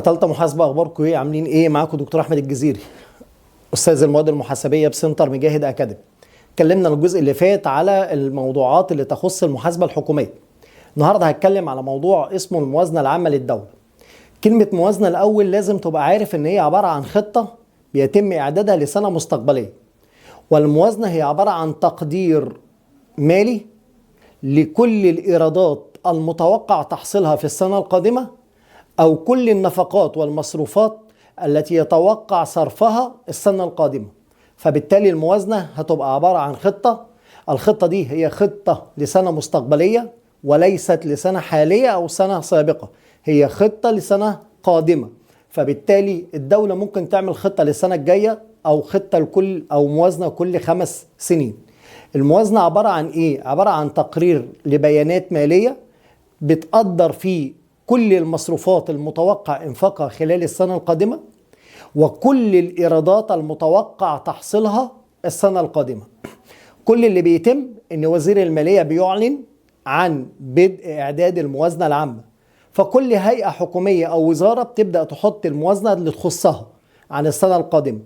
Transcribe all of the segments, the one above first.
تالتة محاسبة، اخباركم ايه؟ عاملين ايه؟ معاكم دكتور احمد الجزيري، استاذ المواد المحاسبية بسنتر مجاهد اكاديمي. اتكلمنا الجزء اللي فات على الموضوعات اللي تخص المحاسبة الحكومية. النهارده هتكلم على موضوع اسمه الموازنة العامة للدولة. كلمة موازنة الاول لازم تبقى عارف ان هي عبارة عن خطة بيتم اعدادها لسنة مستقبلية، والموازنة هي عبارة عن تقدير مالي لكل الايرادات المتوقع تحصيلها في السنة القادمة، أو كل النفقات والمصروفات التي يتوقع صرفها السنة القادمة. فبالتالي الموازنة هتبقى عبارة عن خطة. الخطة دي هي خطة لسنة مستقبلية وليست لسنة حالية أو سنة سابقة، هي خطة لسنة قادمة. فبالتالي الدولة ممكن تعمل خطة للسنة الجاية أو خطة لكل أو موازنة كل 5 سنين. الموازنة عبارة عن إيه؟ عبارة عن تقرير لبيانات مالية بتقدر فيه كل المصروفات المتوقع انفاقها خلال السنة القادمة، وكل الإيرادات المتوقع تحصيلها السنة القادمة. كل اللي بيتم إن وزير المالية بيعلن عن بدء إعداد الموازنة العامة، فكل هيئة حكومية أو وزارة بتبدأ تحط الموازنة اللي تخصها عن السنة القادمة،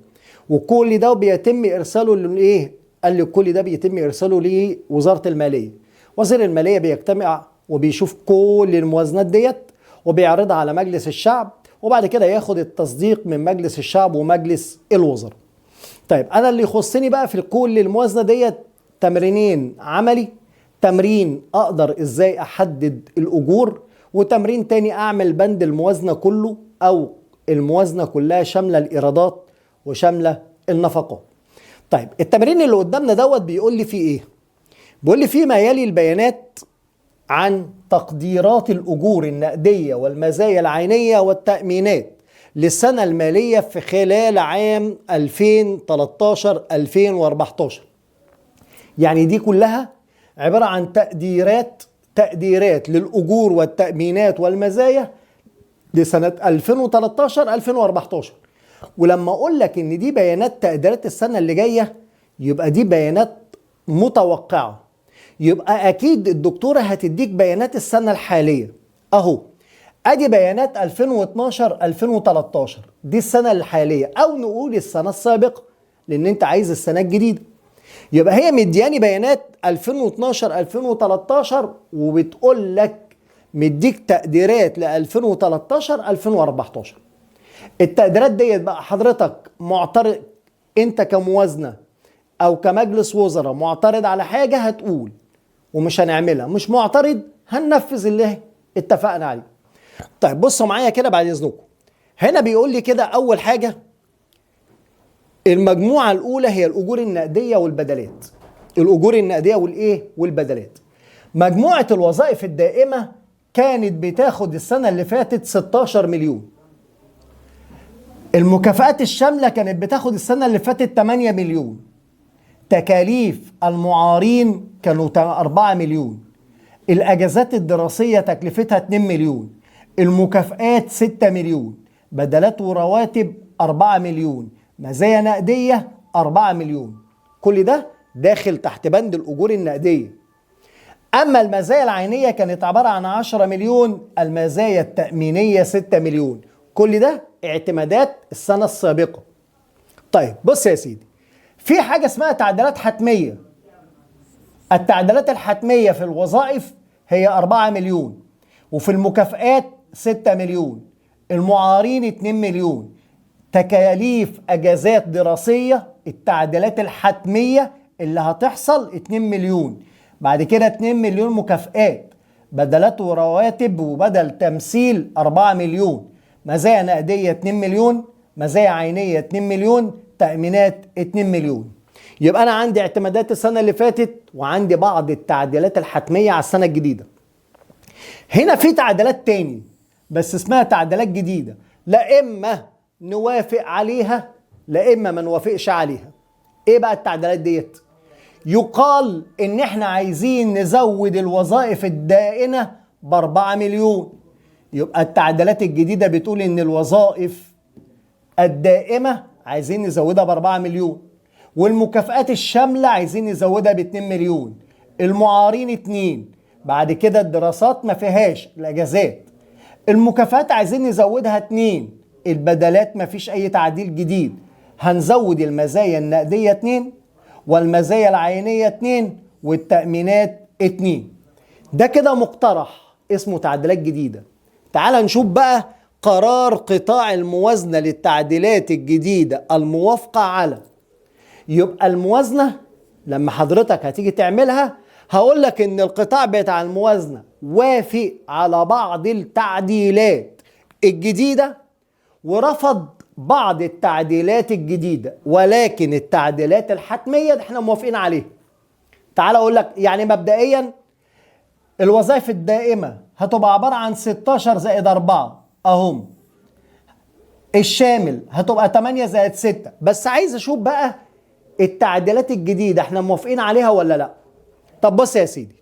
وكل ده بيتم إرساله لإيه؟ قال لي كل ده بيتم إرساله لوزارة المالية. وزير المالية بيجتمع وبيشوف كل الموازنات ديت وبيعرضها على مجلس الشعب، وبعد كده ياخد التصديق من مجلس الشعب ومجلس الوزراء. طيب انا اللي يخصني بقى في كل الموازنه ديت تمرينين عملي: تمرين اقدر ازاي احدد الاجور، وتمرين تاني اعمل بند الموازنه كله او الموازنه كلها شامله الايرادات وشامله النفقات. طيب التمرين اللي قدامنا دوت بيقول لي فيه ايه؟ بيقول لي فيه ما يلي البيانات عن تقديرات الأجور النقدية والمزايا العينية والتأمينات للسنة المالية في خلال عام 2013-2014. يعني دي كلها عبارة عن تقديرات للأجور والتأمينات والمزايا لسنة 2013-2014. ولما أقول لك إن دي بيانات تقديرات السنة اللي جاية، يبقى دي بيانات متوقعة. يبقى اكيد الدكتوره هتديك بيانات السنه الحاليه اهو. ادي بيانات 2012 2013 دي السنه الحاليه، او نقول السنه السابقه لان انت عايز السنه الجديده. يبقى هي مدياني بيانات 2012 2013 وبتقول لك مديك تقديرات ل 2013 2014. التقديرات ديت بقى حضرتك معترض، انت كموازنه او كمجلس وزراء معترض على حاجه هتقول ومش هنعملها، مش معترض هننفذ اللي اتفقنا عليه. طيب بصوا معايا كده بعد اذنكم. هنا بيقول لي كده اول حاجه المجموعه الاولى هي الاجور النقديه والبدلات. الاجور النقديه والايه والبدلات. مجموعه الوظائف الدائمه كانت بتاخد السنه اللي فاتت 16 مليون. المكافآت الشامله كانت بتاخد السنه اللي فاتت 8 مليون. تكاليف المعارين كانوا 4 مليون. الأجازات الدراسية تكلفتها 2 مليون. المكافآت 6 مليون. بدلات ورواتب 4 مليون. مزايا نقدية 4 مليون. كل ده داخل تحت بند الأجور النقدية. أما المزايا العينية كانت عبارة عن 10 مليون. المزايا التأمينية 6 مليون. كل ده اعتمادات السنة السابقة. طيب بص يا سيدي، في حاجة اسمها تعديلات حتمية. التعديلات الحتمية في الوظائف هي 4 مليون، وفي المكافآت 6 مليون. المعارين 2 مليون. تكاليف أجازات دراسية التعديلات الحتمية اللي هتحصل 2 مليون. بعد كده 2 مليون مكافآت، بدلات ورواتب وبدل تمثيل 4 مليون. مزايا نقدية 2 مليون. مزايا عينية 2 مليون. تأمينات 2 مليون. يبقى أنا عندي اعتمادات السنة اللي فاتت وعندي بعض التعديلات الحتمية على السنة الجديدة. هنا في تعديلات تاني بس اسمها تعديلات جديدة، لا إما نوافق عليها لا إما ما نوافقش عليها. إيه بقى التعديلات ديت؟ يقال إن إحنا عايزين نزود الوظائف الدائنة ب4 مليون. يبقى التعديلات الجديدة بتقول إن الوظائف الدائمة عايزين نزودها ب4 مليون، والمكافآت الشاملة عايزين نزودها ب2 مليون. المعارين 2. بعد كده الدراسات ما فيهاش الأجازات. المكافآت عايزين نزودها 2، البدلات مفيش أي تعديل جديد، هنزود المزايا النقدية 2 والمزايا العينية 2 والتأمينات 2. ده كده مقترح اسمه تعديلات جديدة. تعال نشوف بقى قرار قطاع الموازنة للتعديلات الجديدة الموافقة على. يبقى الموازنة لما حضرتك هتيجي تعملها هقول لك ان القطاع بتاع الموازنة وافق على بعض التعديلات الجديدة ورفض بعض التعديلات الجديدة، ولكن التعديلات الحتمية احنا موافقين عليها. تعال اقول لك يعني مبدئيا الوظائف الدائمة هتبقى عبارة عن 16 زائد 4 اهم. الشامل هتبقى 8 زائد 6. بس عايز اشوف بقى التعديلات الجديدة احنا موافقين عليها ولا لا. طب بص يا سيدي،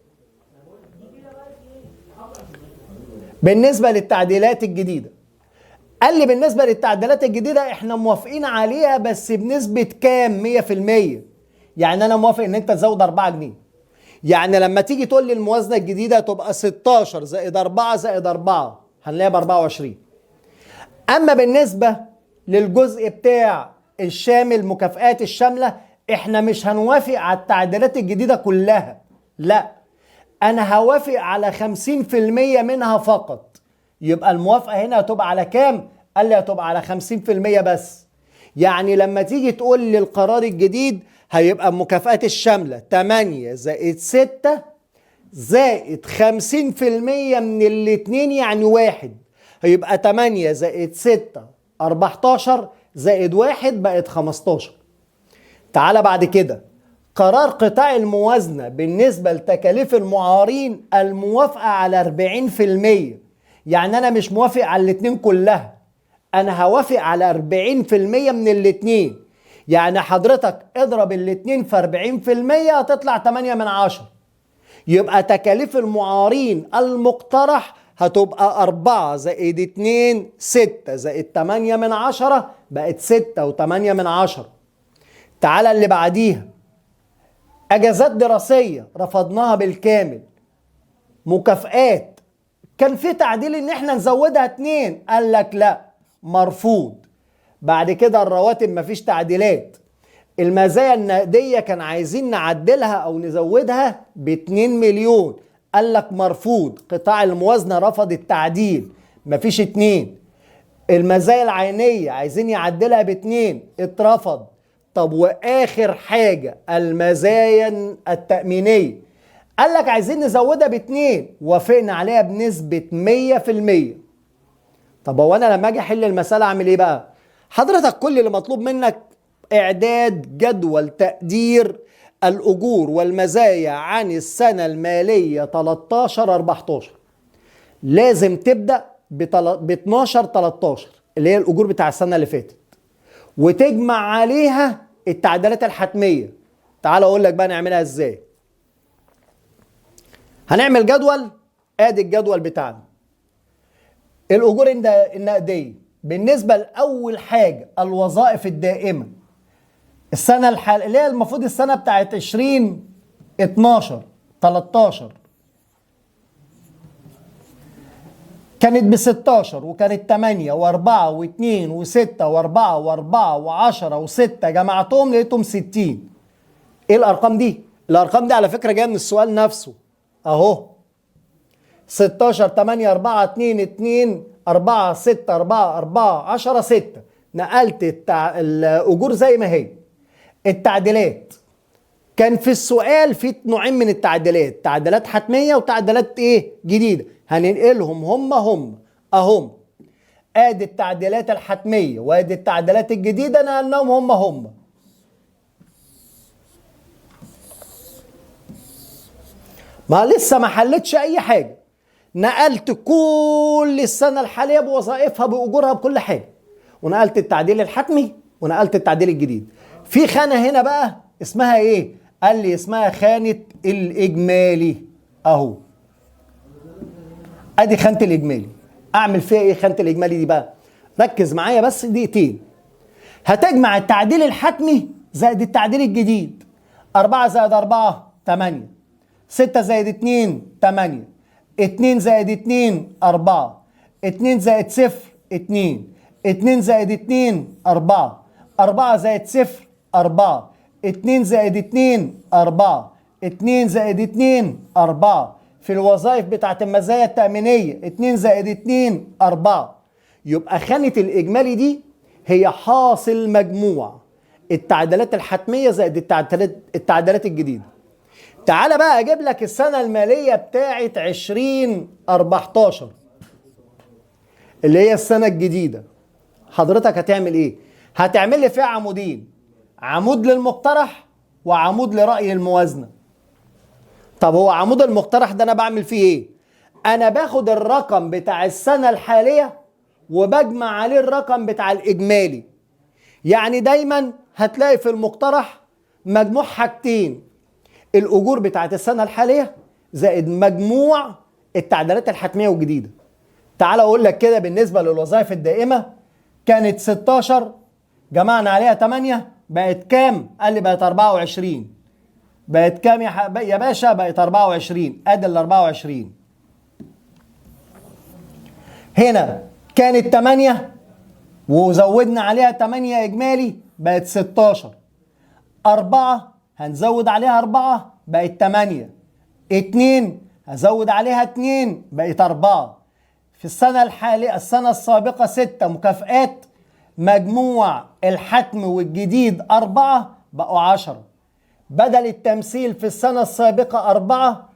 بالنسبة للتعديلات الجديدة قال لي بالنسبة للتعديلات الجديدة احنا موافقين عليها بس بنسبة كام؟ 100%. يعني انا موافق ان انت تزود 4 جنيه. يعني لما تيجي تقول لي الموازنة الجديدة تبقى 16 زائد 4 زائد 4 هنلاقيها ب 24. اما بالنسبة للجزء بتاع الشامل مكافآت الشاملة احنا مش هنوافق على التعديلات الجديدة كلها، لا انا هوافق على 50% منها فقط. يبقى الموافقة هنا هتبقى على كام؟ قال لي هتبقى على 50% بس. يعني لما تيجي تقول لي القرار الجديد هيبقى مكافآت الشاملة 8 زائد 6 زائد 50% من الاتنين يعني 1. هيبقى 8 زائد 6 14 زائد 1 بقت 15. تعال بعد كده قرار قطاع الموازنة بالنسبة لتكاليف المعارين الموافقة على 40%. يعني أنا مش موافق على الاتنين كلها، أنا هوافق على 40% من الاتنين. يعني حضرتك اضرب الاتنين في 40% هتطلع 8 من 10. يبقى تكاليف المعارين المقترح هتبقى 4 زائد 2 6 زائد 8 من 10 بقت 6 و8 من 10. تعالى اللي بعديها اجازات دراسية رفضناها بالكامل. مكافآت كان في تعديل ان احنا نزودها 2، قال لك لا مرفوض. بعد كده الرواتب مفيش تعديلات. المزايا النقدية كان عايزين نعدلها او نزودها ب2 مليون، قال لك مرفوض. قطاع الموازنة رفض التعديل مفيش 2. المزايا العينية عايزين يعدلها ب2 اترفض. طب واخر حاجة المزايا التأمينية قال لك عايزين نزودها ب2، وافقنا عليها بنسبة 100%. طب هو انا لما اجي احل المسألة اعمل ايه بقى؟ حضرتك كل اللي مطلوب منك اعداد جدول تقدير الاجور والمزايا عن السنة المالية 13-14. لازم تبدأ ب 12-13 اللي هي الاجور بتاع السنة اللي فاتت، وتجمع عليها التعديلات الحتمية. تعال اقول لك بقى نعملها ازاي. هنعمل جدول. ادي الجدول بتاعنا. الاجور النقدية بالنسبة لاول حاجة الوظائف الدائمة السنة اللي هي المفروض السنة بتاعت 2012-13 كانت ب16 وكانت 8 و4 و2 و6 و4 و4 و10 و6 جمعتهم لقيتهم 60. ايه الارقام دي؟ الارقام دي على فكرة جاية من السؤال نفسه اهو. 16 8 4 2 2 4 6 4 4 10 6. نقلت الاجور زي ما هي. التعديلات كان في السؤال في نوعين من التعديلات، تعديلات حتمية وتعديلات ايه جديدة. هننقلهم هم اهم. ادي التعديلات الحتمية وادي التعديلات الجديدة نقلناهم هم. ما لسه ما حلتش اي حاجة. نقلت كل السنة الحالية بوظائفها بأجورها بكل حاجة، ونقلت التعديل الحتمي ونقلت التعديل الجديد. في خانة هنا بقى اسمها ايه؟ قال لي اسمها خانة الإجمالي اهو. ادي خانة الإجمالي. اعمل فيها ايه خانة الإجمالي دي بقى؟ ركز معايا بس دقيقتين. هتجمع التعديل الحتمي زائد التعديل الجديد. 4 زائد 4 8، 6 زائد 2 8، 2 زائد 2 4، 2 زائد صفر 2، 2 زائد 2 4، 4 زائد صفر 4، 2 زائد 2 4، 2 زائد 2 4. في الوظائف بتاعت المزايا التأمينية 2 زائد 2 4. يبقى خانة الإجمالي دي هي حاصل مجموع التعديلات الحتمية زائد التعديلات الجديدة. تعال بقى أجيب لك السنة المالية بتاعت 2014 اللي هي السنة الجديدة. حضرتك هتعمل إيه؟ هتعمل لي فيها عمودين، عمود للمقترح وعمود لرأي الموازنة. طب هو عمود المقترح ده أنا بعمل فيه إيه؟ أنا باخد الرقم بتاع السنة الحالية وبجمع عليه الرقم بتاع الإجمالي. يعني دايما هتلاقي في المقترح مجموع حاجتين، الأجور بتاعت السنة الحالية زائد مجموع التعديلات الحتمية والجديدة. تعال أقول لك كده بالنسبة للوظائف الدائمة كانت 16 جمعنا عليها 8 بقت كام؟ قال لي بقت 24. بقت كام يا باشا؟ بقت 24. ادي ال 24. هنا كانت 8 وزودنا عليها 8 اجمالي بقت 16. 4 هنزود عليها 4 بقت 8. 2 هزود عليها 2 بقت 4. في السنة الحالية السنة السابقة 6 مكافآت، مجموع الحتم والجديد 4 بقوا 10. بدل التمثيل في السنة السابقة 4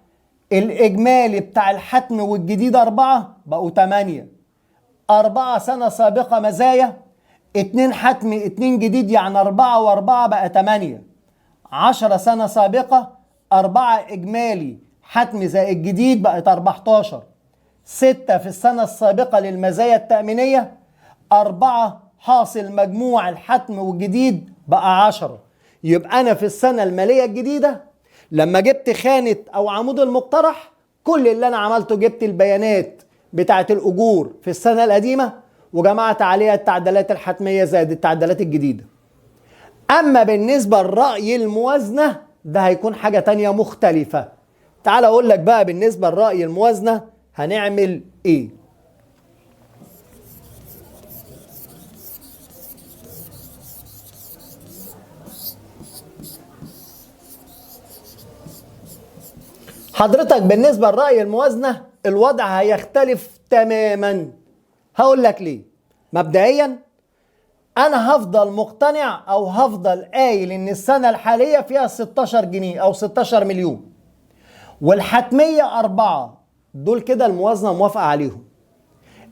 الإجمالي بتاع الحتم والجديد 4 بقوا 8. 4 سنة سابقة مزايا، 2 حتم 2 جديد يعني 4 و4 بقى 8. 10 سنة سابقة 4 إجمالي حتم زائد جديد بقت 14. 6 في السنة السابقة للمزايا التأمينية، 4 حاصل مجموع الحتم والجديد بقى 10. يبقى أنا في السنة المالية الجديدة لما جبت خانة أو عمود المقترح كل اللي أنا عملته جبت البيانات بتاعت الأجور في السنة القديمة وجمعت عليها التعديلات الحتمية زائد التعديلات الجديدة. أما بالنسبة لرأي الموازنة ده هيكون حاجة تانية مختلفة. تعال أقول لك بقى بالنسبة لرأي الموازنة هنعمل إيه. حضرتك بالنسبة لرأي الموازنة الوضع هيختلف تماما. هقول لك ليه. مبدئيا أنا هفضل مقتنع أو هفضل قايل إن السنة الحالية فيها 16 جنيه أو 16 مليون والحتمية 4. دول كده الموازنة موافقة عليهم.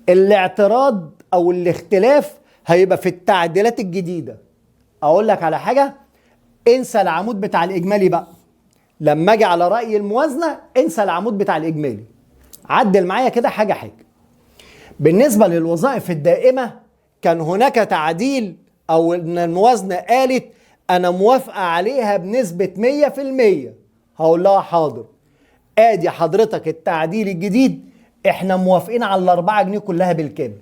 الاعتراض أو الاختلاف هيبقى في التعديلات الجديدة. أقول لك على حاجة، انسى العمود بتاع الإجمالي بقى. لما اجي على رأي الموازنة انسى العمود بتاع الإجمالي. عدل معايا كده حاجة حاجة. بالنسبة للوظائف الدائمة كان هناك تعديل أو إن الموازنة قالت أنا موافقة عليها بنسبة 100%. هقول لها حاضر. آدي حضرتك التعديل الجديد إحنا موافقين على 4 جنيه كلها بالكامل.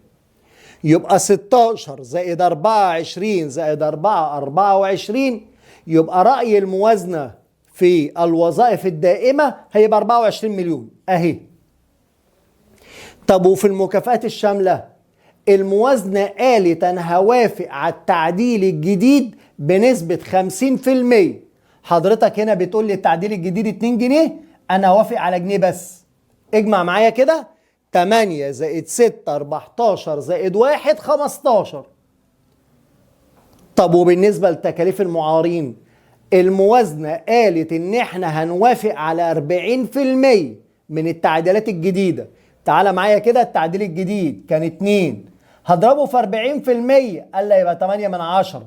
يبقى 16 زائد 24 زائد 4 24. يبقى رأي الموازنة في الوظائف الدائمة هيبقى 24 مليون اهي. طب وفي المكافآت الشاملة الموازنة قالت انا هوافق على التعديل الجديد بنسبة 50%. حضرتك هنا بتقول لي التعديل الجديد 2 جنيه انا هوافق على جنيه بس. اجمع معايا كده 8 زائد 6 14 زائد 1 15. طب وبالنسبة لتكاليف المعارين الموازنة قالت ان احنا هنوافق على 40% من التعديلات الجديدة. تعال معايا كده التعديل الجديد كان 2 هضربه في 40% قال لي يبقى 8 من 10.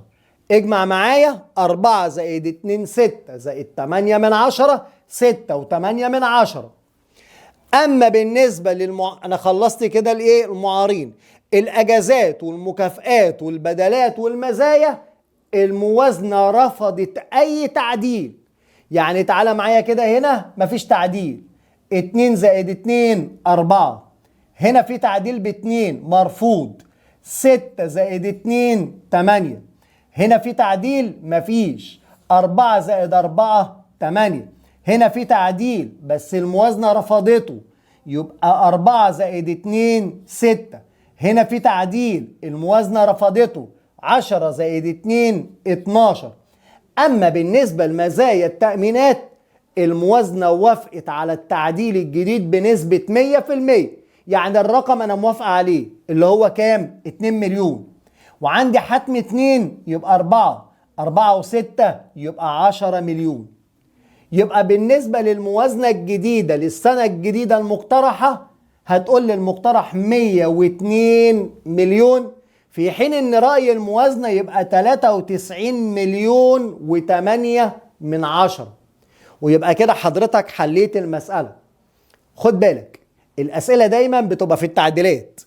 اجمع معايا 4 زائد 2 6 زائد 8 من 10 6 و8 من 10. اما بالنسبة انا خلصت كده الايه المعارين. الاجازات والمكافآت والبدلات والمزايا الموازنة رفضت اي تعديل. يعني تعالى معايا كده هنا مفيش تعديل. 2 زائد 2 4. هنا في تعديل ب2 مرفوض. 6 زائد 2 8. هنا في تعديل مفيش. 4 زائد 4 8. هنا في تعديل بس الموازنة رفضته. يبقى 4 زائد 2 6. هنا في تعديل، الموازنة رفضته، 10 زائد 2 12. أما بالنسبة لمزايا التأمينات، الموازنة وافقت على التعديل الجديد بنسبة 100%. يعني الرقم أنا موافقة عليه اللي هو كام؟ 2 مليون. وعندي حتم 2 يبقى 4، 4 و6 يبقى 10 مليون. يبقى بالنسبة للموازنة الجديدة للسنة الجديدة المقترحة، هتقول للمقترح 102 مليون، في حين ان رأي الموازنة يبقى 93 مليون و8 من 10. ويبقى كده حضرتك حليت المسألة. خد بالك، الأسئلة دايما بتبقى في التعديلات.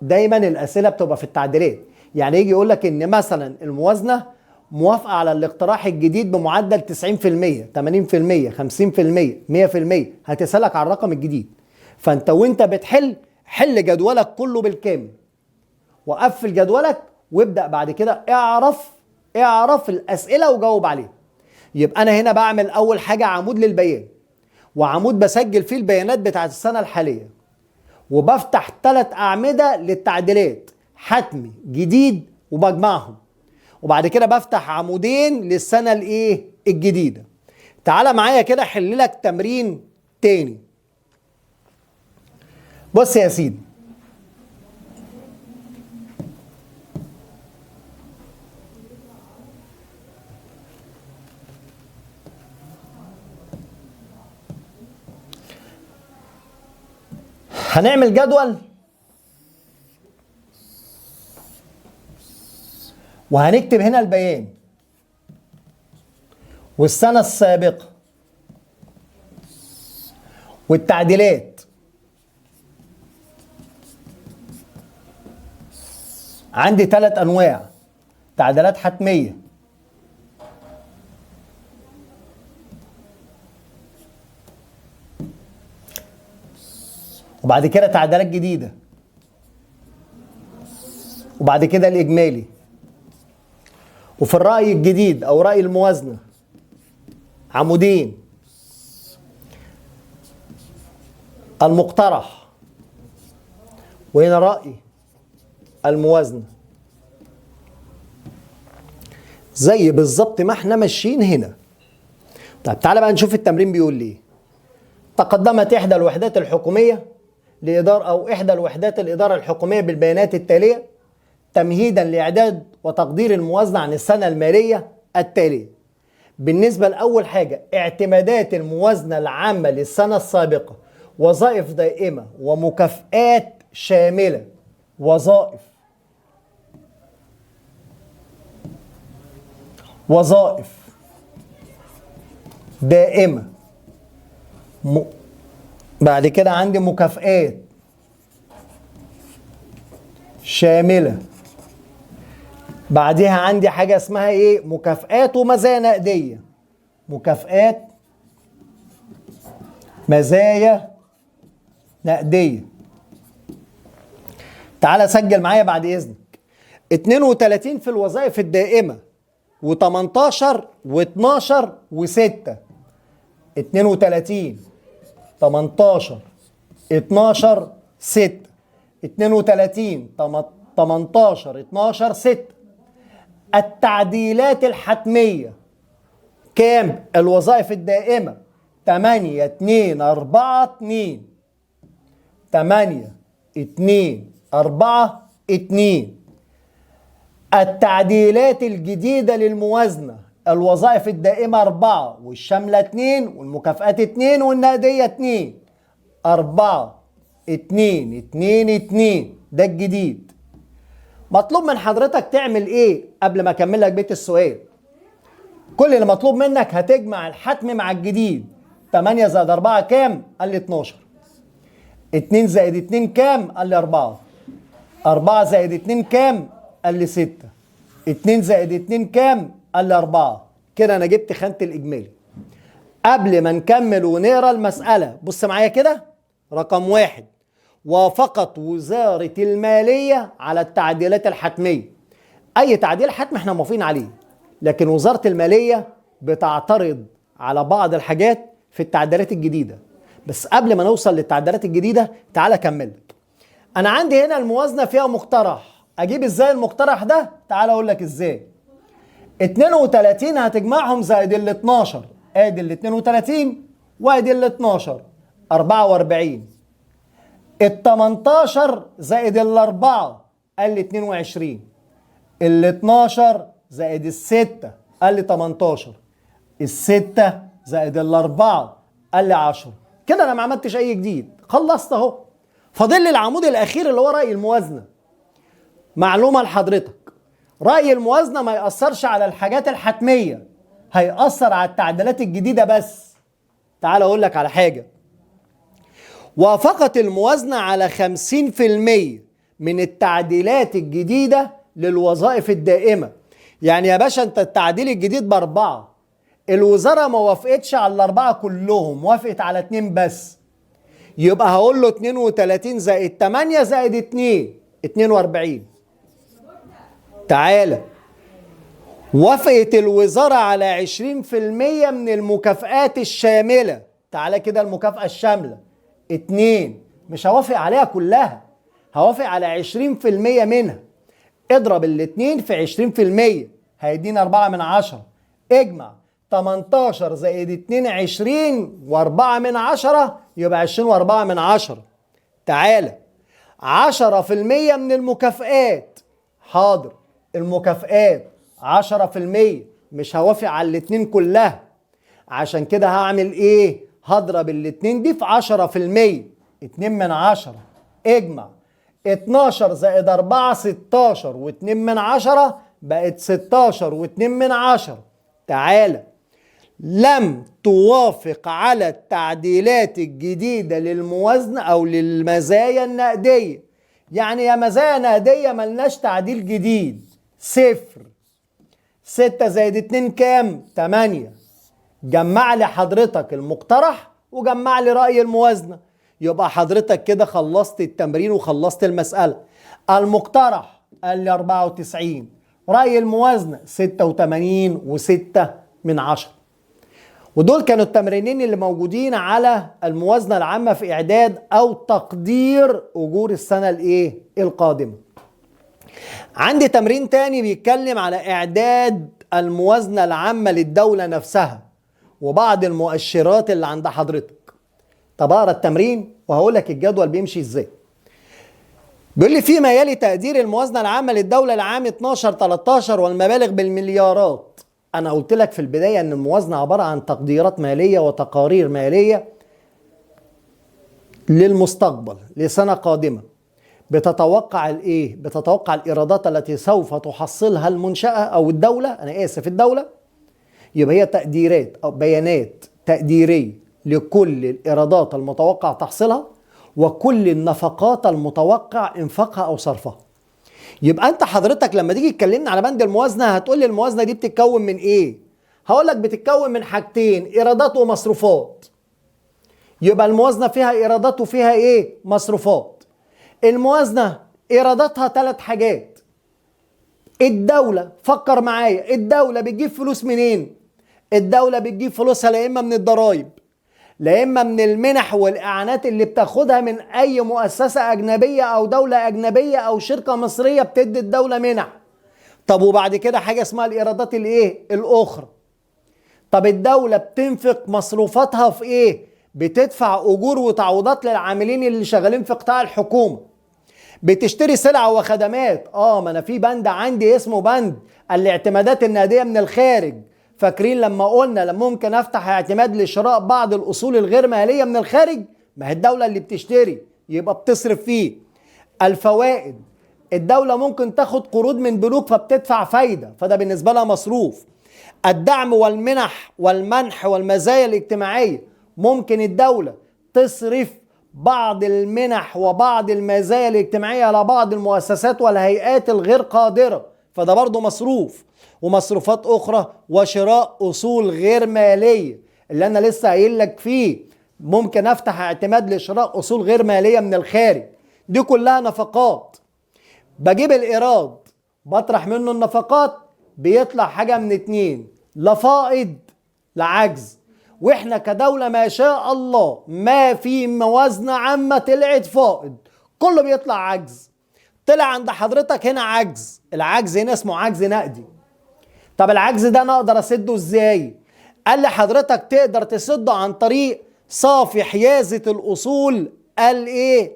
دايما الأسئلة بتبقى في التعديلات. يعني يجي يقول لك ان مثلا الموازنة موافقة على الاقتراح الجديد بمعدل 90%، 80%، 50%، 100%، هتسألك على الرقم الجديد. فانت وانت بتحل، حل جدولك كله بالكامل، وقفل جدولك، وابدأ بعد كده اعرف الأسئلة وجاوب عليها. يبقى أنا هنا بعمل أول حاجة عمود للبيان، وعمود بسجل فيه البيانات بتاعت السنة الحالية، وبفتح 3 أعمدة للتعديلات، حتمي جديد، وبجمعهم. وبعد كده بفتح عمودين للسنة الجديدة. تعالى معايا كده حل لك تمرين تاني. بص يا سيدي، هنعمل جدول وهنكتب هنا البيان والسنة السابقة والتعديلات. عندي 3 أنواع: تعديلات حتمية، وبعد كده تعديلات جديدة، وبعد كده الإجمالي. وفي الرأي الجديد أو رأي الموازنة عمودين: المقترح، وهنا رأي الموازنة، زي بالظبط ما احنا ماشيين هنا. طيب تعالى بقى نشوف التمرين بيقول ليه. تقدمت إحدى الوحدات الحكومية لإدارة أو إحدى الوحدات الإدارة الحكومية بالبيانات التالية تمهيدا لإعداد وتقدير الموازنة عن السنة المالية التالية. بالنسبة لأول حاجة، اعتمادات الموازنة العامة للسنة السابقة: وظائف دائمة ومكافآت شاملة. وظائف دائمة، بعد كده عندي مكافآت شاملة، بعدها عندي حاجة اسمها مكافآت ومزايا نقدية. مكافآت مزايا نقدية. تعال سجل معايا بعد إذنك. 32 في الوظائف الدائمة، و18 و12 و6. 32 18 12 6. 32 18 12 6. التعديلات الحتمية كام؟ الوظائف الدائمة 8 2 4 2. 8 2 4 2. التعديلات الجديدة للموازنة: الوظائف الدائمة 4 والشاملة 2 والمكافآت 2 والنقدية 2. 4 2 2 2. ده الجديد. مطلوب من حضرتك تعمل ايه قبل ما اكمل لك بيت السؤال؟ كل اللي مطلوب منك هتجمع الحتم مع الجديد. 8 زائد 4 كام؟ قال لي 12. 2 زائد 2 كام؟ قال لي 4. 4 زائد 2 كام؟ قال لي 6. 2 زائد 2 كام؟ قال لي 4. كده انا جبت خانة الاجمالي. قبل ما نكمل ونقرا المسألة، بص معايا كده. رقم 1: وافقت وزارة المالية على التعديلات الحتمية. اي تعديل حتمي احنا موافقين عليه، لكن وزارة المالية بتعترض على بعض الحاجات في التعديلات الجديدة. بس قبل ما نوصل للتعديلات الجديدة تعالى اكمل لك. انا عندي هنا الموازنة فيها مقترح، اجيب ازاي المقترح ده؟ تعالى اقول لك ازاي. 32 هتجمعهم زائد ال 12، ادي ال 32 وادي ال 12 44. ال 18 زائد ال 4 قال لي 22. ال 12 زائد ال 6 قال لي 18. ال 6 زائد ال 4 قال لي 10. كده انا ما عملتش اي جديد، خلصت اهو. فاضل لي العمود الاخير اللي هو رأي الموازنة. معلومة لحضرتك، رأي الموازنة ما يأثرش على الحاجات الحتمية، هيأثر على التعديلات الجديدة بس. تعال اقول لك على حاجة. وافقت الموازنة على 50% من التعديلات الجديدة للوظائف الدائمة. يعني يا باشا انت التعديل الجديد ب4، الوزارة ما وافقتش على ال4 كلهم، وافقت على 2 بس. يبقى هقول له 32 زائد 8 زائد 2 42. تعالى، وافقت الوزارة على 20% من المكافآت الشاملة. تعالى كده المكافأة الشاملة 2، مش هوافق عليها كلها، هوافق على 20% منها. اضرب الاتنين في 20% هيدينا 4/10. اجمع 18 زائد 2 20 و4/10 يبقى 20 و4/10. تعالى 10% من المكافآت. حاضر، المكافآت 10%، مش هوافق على الاتنين كلها. عشان كده هعمل ايه؟ هضرب الاتنين دي في 10%، 2/10. اجمع 12 زائد 4 16 و2/10 بقت 16 و2/10. تعالى، لم توافق على التعديلات الجديدة للموازنة أو للمزايا النقدية. يعني يا مزايا نقدية ملناش تعديل جديد، 0. 6 زائد 2 كام؟ 8. جمع لي حضرتك المقترح وجمع لي رأي الموازنة. يبقى حضرتك كده خلصت التمرين وخلصت المسألة. المقترح قال لي 94، رأي الموازنة 86.6. ودول كانوا التمرينين اللي موجودين على الموازنة العامة في إعداد أو تقدير أجور السنة القادمة. عندي تمرين تاني بيتكلم على إعداد الموازنة العامة للدولة نفسها وبعض المؤشرات اللي عند حضرتك. طب اقرا التمرين وهقول لك الجدول بيمشي ازاي. بيقول لي فيما يلي تقدير الموازنة العامة للدولة لعام 12-13 والمبالغ بالمليارات. انا قلت لك في البداية ان الموازنة عبارة عن تقديرات مالية وتقارير مالية للمستقبل لسنة قادمة. بتتوقع بتتوقع الإيرادات التي سوف تحصلها المنشأة أو الدولة، أنا آسف الدولة. يبقى هي تقديرات أو بيانات تقديرية لكل الإيرادات المتوقع تحصيلها وكل النفقات المتوقع إنفاقها أو صرفها. يبقى أنت حضرتك لما تيجي تكلمنا على بند الموازنة هتقول لي الموازنة دي بتتكون من إيه؟ هقول لك بتتكون من حاجتين، إيرادات ومصروفات. يبقى الموازنة فيها إيرادات وفيها مصروفات. الموازنة إيراداتها 3 حاجات. الدولة، فكر معايا، الدولة بتجيب فلوس منين؟ الدولة بتجيب فلوسها لا إما من الضرائب، لا إما من المنح والإعانات اللي بتاخدها من أي مؤسسة أجنبية أو دولة أجنبية أو شركة مصرية بتدي الدولة منح. طب وبعد كده حاجة اسمها الإيرادات الأخرى. طب الدولة بتنفق مصروفاتها في بتدفع أجور وتعويضات للعاملين اللي شغالين في قطاع الحكومة. بتشتري سلع وخدمات. ما أنا في بند عندي اسمه بند الاعتمادات النقدية من الخارج. فاكرين لما قلنا لما ممكن افتح اعتماد لشراء بعض الاصول الغير ماليه من الخارج؟ ما هي الدوله اللي بتشتري يبقى بتصرف فيه. الفوائد، الدوله ممكن تاخد قروض من بنوك فبتدفع فايده، فده بالنسبه لها مصروف. الدعم والمنح والمنح والمزايا الاجتماعيه، ممكن الدوله تصرف بعض المنح وبعض المزايا الاجتماعيه على بعض المؤسسات والهيئات الغير قادره، فده برضه مصروف. ومصروفات اخرى، وشراء اصول غير ماليه اللي انا لسه قايل لك فيه، ممكن افتح اعتماد لشراء اصول غير ماليه من الخارج. دي كلها نفقات. بجيب الايراد بطرح منه النفقات، بيطلع حاجه من 2، لا فائض لا عجز. واحنا كدولة ما شاء الله ما في موازنة عامة طلعت فائض، كله بيطلع عجز. طلع عند حضرتك هنا عجز، العجز هنا اسمه عجز نقدي. طب العجز ده انا اقدر اسده ازاي؟ قال لي حضرتك تقدر تسده عن طريق صافي حيازة الاصول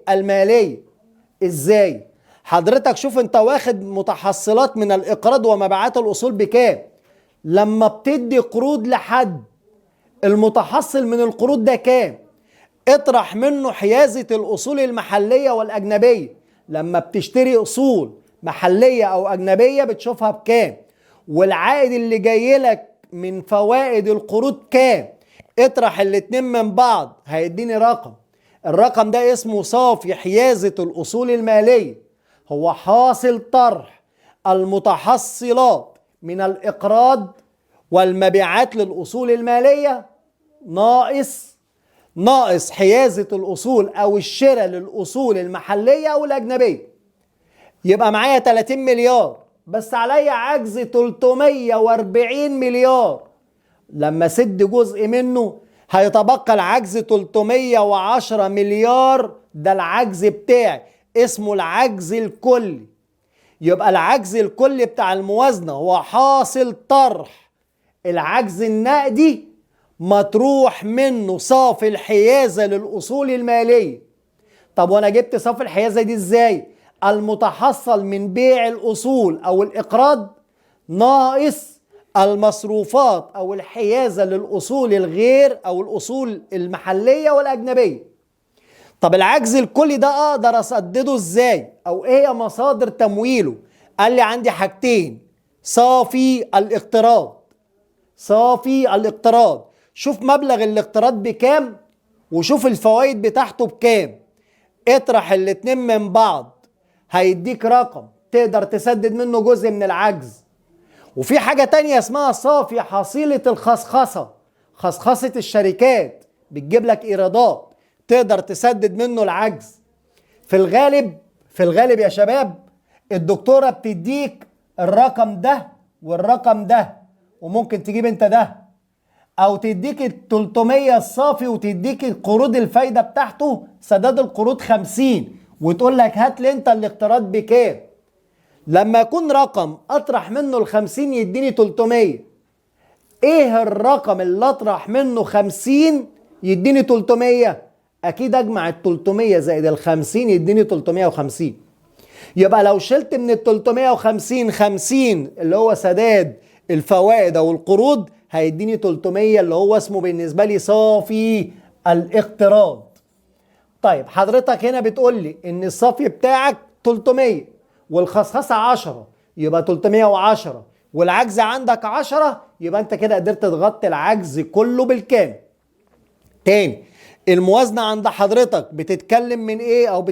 المالية. ازاي؟ حضرتك شوف انت واخد متحصلات من الاقراض ومبيعات الاصول بكام؟ لما بتدي قروض لحد، المتحصل من القروض ده كام؟ اطرح منه حيازة الاصول المحلية والاجنبية. لما بتشتري اصول محلية او اجنبية بتشوفها بكام، والعائد اللي جاي لك من فوائد القروض كام؟ اطرح الاتنين من بعض هيديني رقم. الرقم ده اسمه صافي حيازة الاصول المالية، هو حاصل طرح المتحصلات من الاقراض والمبيعات للاصول المالية ناقص حيازة الاصول او الشراء للاصول المحلية او الاجنبية. يبقى معايا 30 مليار بس عليا عجز 340 مليار. لما سد جزء منه هيتبقى العجز 310 مليار، ده العجز بتاعي اسمه العجز الكلي. يبقى العجز الكلي بتاع الموازنة هو حاصل طرح العجز النقدي مطروح منه صافي الحيازة للأصول المالية. طب وانا جبت صافي الحيازة دي ازاي؟ المتحصل من بيع الأصول أو الإقراض ناقص المصروفات أو الحيازة للأصول الغير أو الأصول المحلية والأجنبية. طب العجز الكلي ده أقدر أسدده إزاي؟ أو إيه مصادر تمويله؟ قال لي عندي حاجتين: صافي الاقتراض. شوف مبلغ الاقتراض بكام وشوف الفوائد بتاعته بكام، اطرح الاتنين من بعض هيديك رقم تقدر تسدد منه جزء من العجز. وفي حاجة تانية اسمها صافي حصيلة خصخصة الشركات، بتجيب لك ايرادات تقدر تسدد منه العجز. في الغالب يا شباب الدكتورة بتديك الرقم ده والرقم ده، وممكن تجيب انت ده، او تديك ال 300 الصافي وتديك قروض الفايدة بتاعته سداد القروض 50 وتقول لك هات لي انت الاقتراض بكام. لما يكون رقم اطرح منه ال 50 يديني 300، ايه الرقم اللي اطرح منه 50 يديني 300؟ اكيد اجمع ال 300 زائد ال 50 يديني 350. يبقى لو شلت من ال 350 50 اللي هو سداد الفوائد او القروض هيديني 300 اللي هو اسمه بالنسبة لي صافي الاقتراض. طيب حضرتك هنا بتقول لي ان الصافي بتاعك 300 والخصخصة 10، يبقى 310، والعجز عندك 10، يبقى انت كده قدرت تغطي العجز كله بالكامل. تاني، الموازنة عند حضرتك بتتكلم من ايه او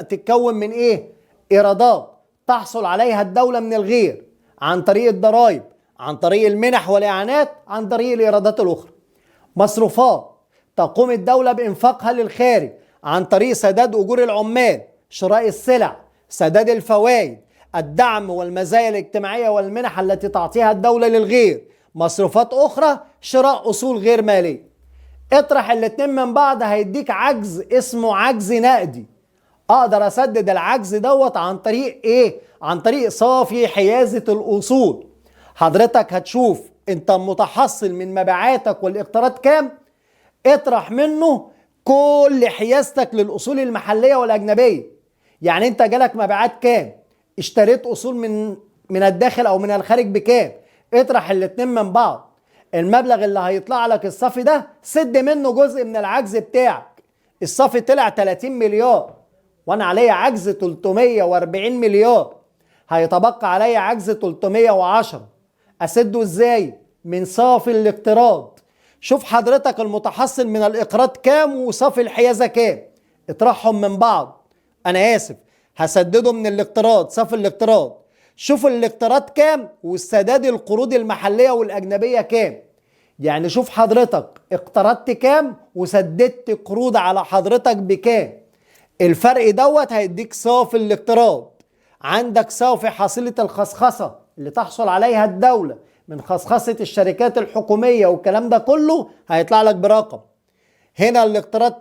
تتكون من ايه؟ ايرادات تحصل عليها الدولة من الغير عن طريق الضرائب، عن طريق المنح والاعانات، عن طريق الايرادات الاخرى. مصروفات تقوم الدولة بانفاقها للخارج عن طريق سداد اجور العمال، شراء السلع، سداد الفوائد، الدعم والمزايا الاجتماعية والمنح التي تعطيها الدولة للغير. مصروفات اخرى شراء اصول غير مالية. اطرح الاتنين من بعض هيديك عجز اسمه عجز نقدي. اقدر اسدد العجز دوت عن طريق ايه؟ عن طريق صافي حيازة الاصول. حضرتك هتشوف انت متحصل من مبيعاتك والاقتراض كام، اطرح منه كل حيازتك للاصول المحلية والاجنبية. يعني انت جالك مبيعات كام؟ اشتريت اصول من الداخل او من الخارج بكام؟ اطرح الاتنين من بعض. المبلغ اللي هيطلع لك الصافي ده سد منه جزء من العجز بتاعك. الصافي طلع 30 مليار وانا عليا عجز 340 مليار، هيتبقى عليا عجز 310. اسده ازاي؟ من صافي الاقتراض. شوف حضرتك المتحصل من الاقراض كام وصافي الحيازة كام، اطرحهم من بعض. انا اسف، هسدده من الاقتراض، صافي الاقتراض. شوف الاقتراض كام والسداد القروض المحلية والاجنبية كام. يعني شوف حضرتك اقترضت كام وسددت قروض على حضرتك بكام. الفرق دوت هيديك صافي الاقتراض. عندك صافي حصيلة الخصخصة اللي تحصل عليها الدولة من خصخصة الشركات الحكومية والكلام ده كله هيطلع لك برقم. هنا الاقتراض